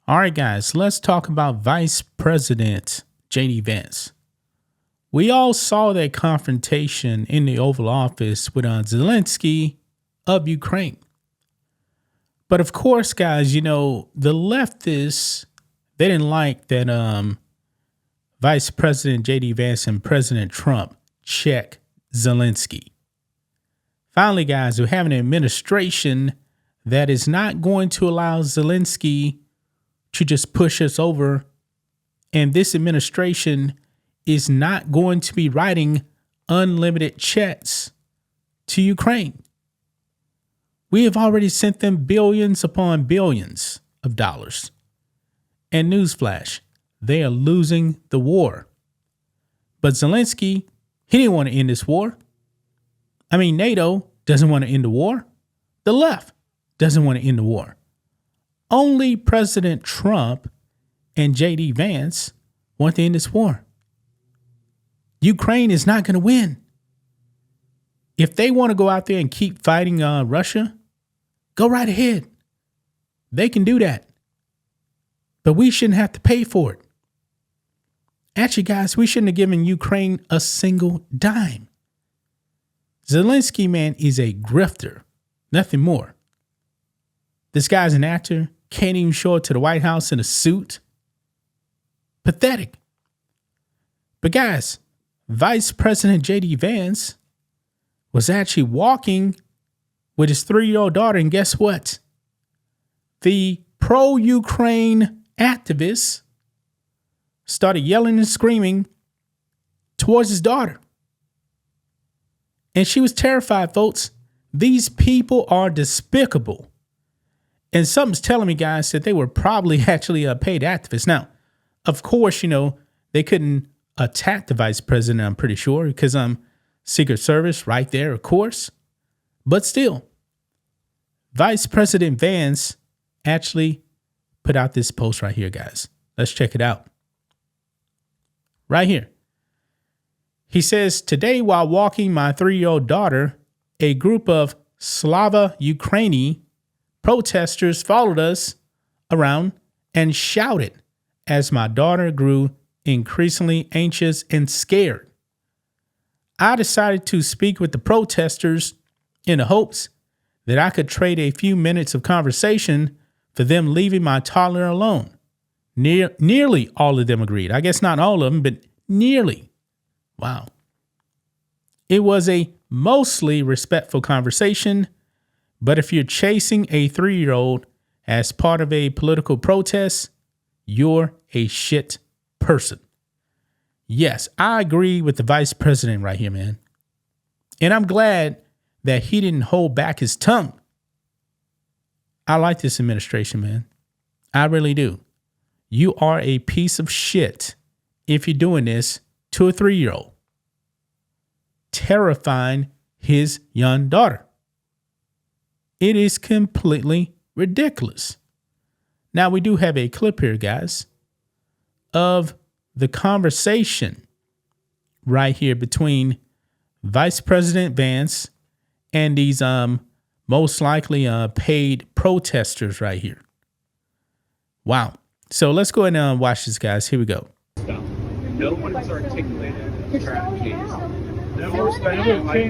All right, guys, let's talk about Vice President J.D. Vance. We all saw that confrontation in the Oval Office with Zelensky of Ukraine. But of course, guys, the leftists, they didn't like that Vice President J.D. Vance and President Trump check Zelensky. Finally, guys, we have an administration that is not going to allow Zelensky to just push us over. And this administration is not going to be writing unlimited checks to Ukraine. We have already sent them billions upon billions of dollars. And newsflash, they are losing the war. But Zelensky, he didn't want to end this war. I mean, NATO doesn't want to end the war. The left doesn't want to end the war. Only President Trump and J.D. Vance want to end this war. Ukraine is not going to win. If they want to go out there and keep fighting Russia, go right ahead. They can do that. But we shouldn't have to pay for it. Actually, guys, we shouldn't have given Ukraine a single dime. Zelensky, man, is a grifter. Nothing more. This guy's an actor. Can't even show up to the White House in a suit. Pathetic. But guys, Vice President J.D. Vance was actually walking with his 3-year-old daughter. And guess what? The pro-Ukraine activists started yelling and screaming towards his daughter. And she was terrified, folks. These people are despicable. And something's telling me, guys, that they were probably actually paid activists. Now, of course, they couldn't attack the vice president, I'm pretty sure, because Secret Service right there, of course. But still, Vice President Vance actually put out this post right here, guys. Let's check it out. Right here. He says, today, while walking my 3-year-old daughter, a group of Slava Ukraini protesters followed us around and shouted as my daughter grew increasingly anxious and scared. I decided to speak with the protesters in the hopes that I could trade a few minutes of conversation for them leaving my toddler alone. Nearly all of them agreed. I guess not all of them, but nearly. Wow. It was a mostly respectful conversation, but if you're chasing a 3-year-old as part of a political protest, you're a shit person. Yes, I agree with the vice president right here, man. And I'm glad that he didn't hold back his tongue. I like this administration, man. I really do. You are a piece of shit if you're doing this to a 3-year-old, terrifying his young daughter. It is completely ridiculous. Now, we do have a clip here, guys, of the conversation right here between Vice President Vance and these most likely paid protesters right here. Wow. So let's go ahead and watch this, guys. Here we go. No one has articulated strategies. Selling him out.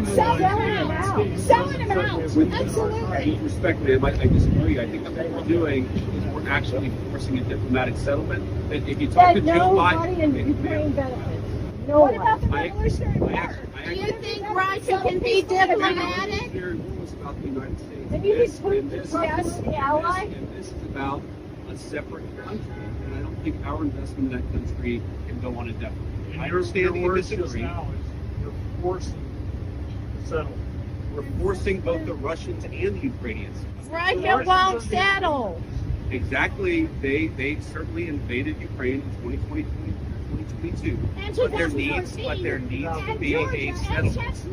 Absolutely. With respect, ma'am, I disagree. I think that what we're doing is we're actually forcing a diplomatic settlement. That if you talk to Joe Biden, in Ukraine benefits. No one. What about the revolutionary war? Do you think Russia can be diplomatic? There was about the United States. Have you been discussed the ally? And this is about a separate country, and I don't think our investment in that country can go on indefinitely. I understand that you disagree. You're forcing to settle. We're forcing both the Russians and the Ukrainians. Russia won't settle. Exactly. They certainly invaded Ukraine in 2022. And But there needs to be a settlement.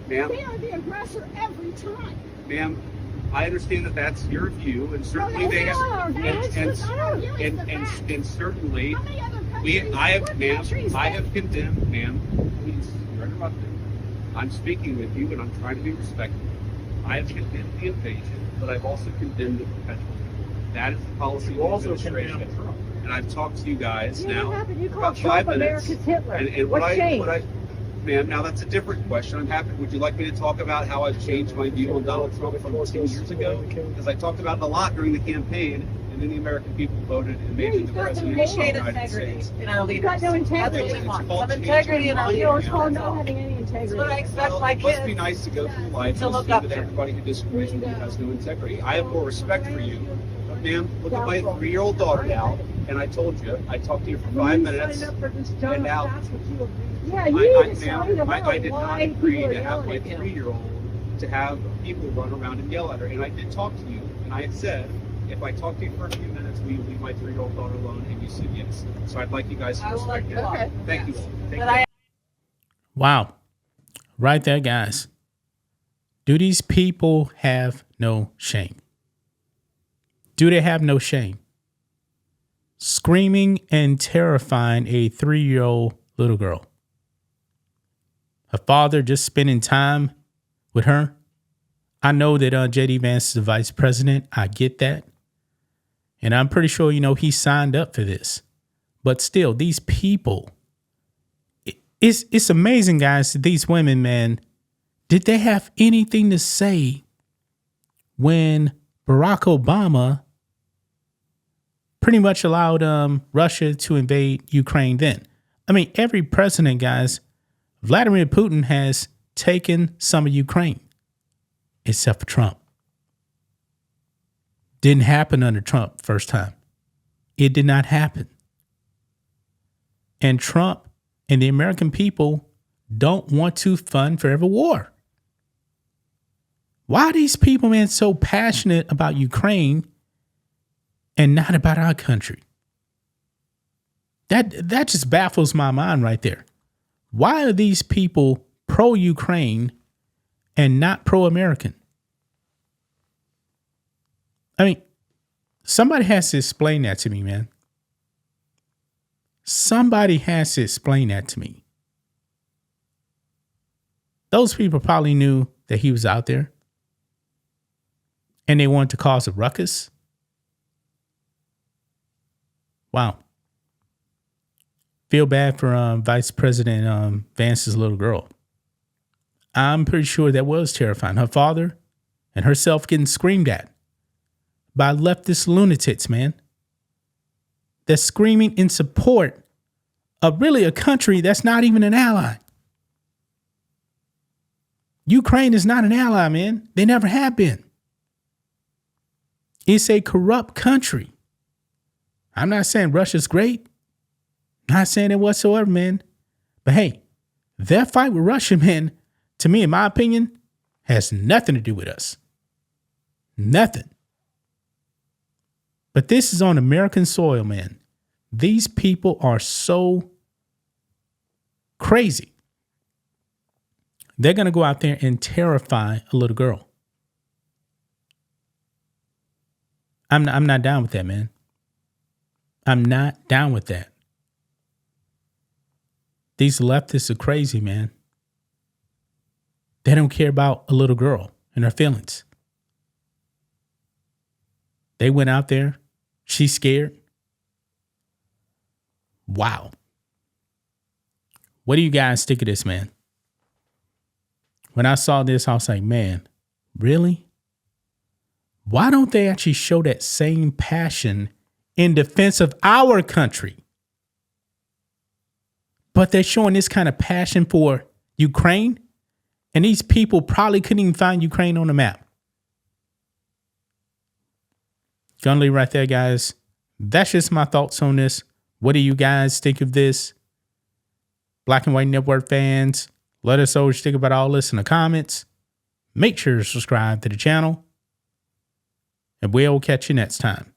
Ma'am, They are the aggressor every time. ma'am, I understand that that's your view, and certainly they have, and certainly How many other countries? I have condemned, ma'am, please, you're interrupting. I'm speaking with you, and I'm trying to be respectful. I have condemned the invasion, but I've also condemned the perpetual. That is the policy of You the also administration. condemn Trump. And I've talked to you guys You know now what happened? You for called about 5 Trump minutes. America's Hitler. And What changed? ma'am, now that's a different question. I'm happy. Would you like me to talk about how I've changed my view on Donald Trump from 10 years ago? Because I talked about it a lot during the campaign, and then the American people voted and made him the president of the United States. in our You've got leaders. no That's integrity. what we want. It's Some called integrity in our changing You know, leaders. it's called That's not all. having any That's what I integrity. expect Well, my it must be kids. nice to go through life To and look see up that to. everybody who disagrees with you has no integrity. I have more respect for you. But ma'am, look at my 3-year-old daughter now, and I told you, I talked to you for 5 minutes, and now Yeah, you need to ma'am, explain to her I did not why agree people are to have my yelling at you. 3-year-old to have people run around and yell at her. And I did talk to you, and I had said, if I talk to you for a few minutes, will you leave my 3-year-old daughter alone? And you said yes. So I'd like you guys to I will respect let you that. walk. Thank you. Thank But you. I Wow. Right there, guys. Do these people have no shame? Do they have no shame? Screaming and terrifying a 3-year-old little girl. Her father just spending time with her. I know that JD Vance is the vice president. I get that. And I'm pretty sure, he signed up for this. But still, these people, it's amazing, guys, that these women, man, did they have anything to say when Barack Obama pretty much allowed Russia to invade Ukraine then? I mean, every president, guys, Vladimir Putin has taken some of Ukraine, except for Trump. Didn't happen under Trump first time. It did not happen. And Trump and the American people don't want to fund forever war. Why are these people, man, so passionate about Ukraine and not about our country? That just baffles my mind right there. Why are these people pro-Ukraine and not pro-American? I mean, somebody has to explain that to me, man. Somebody has to explain that to me. Those people probably knew that he was out there and they wanted to cause a ruckus. Wow. Feel bad for Vice President Vance's little girl. I'm pretty sure that was terrifying. Her father and herself getting screamed at by leftist lunatics, man. They're screaming in support of really a country that's not even an ally. Ukraine is not an ally, man. They never have been. It's a corrupt country. I'm not saying Russia's great. Not saying it whatsoever, man. But hey, their fight with Russia, man, to me, in my opinion, has nothing to do with us. Nothing. But this is on American soil, man. These people are so crazy. They're going to go out there and terrify a little girl. I'm not down with that, man. I'm not down with that. These leftists are crazy, man. They don't care about a little girl and her feelings. They went out there. She's scared. Wow. What do you guys think of this, man? When I saw this, I was like, man, really? Why don't they actually show that same passion in defense of our country? But they're showing this kind of passion for Ukraine, and these people probably couldn't even find Ukraine on the map. Gonna leave right there, guys. That's just my thoughts on this. What do you guys think of this? Black and White Network fans, let us know what you think about all this in the comments. Make sure to subscribe to the channel, and we'll catch you next time.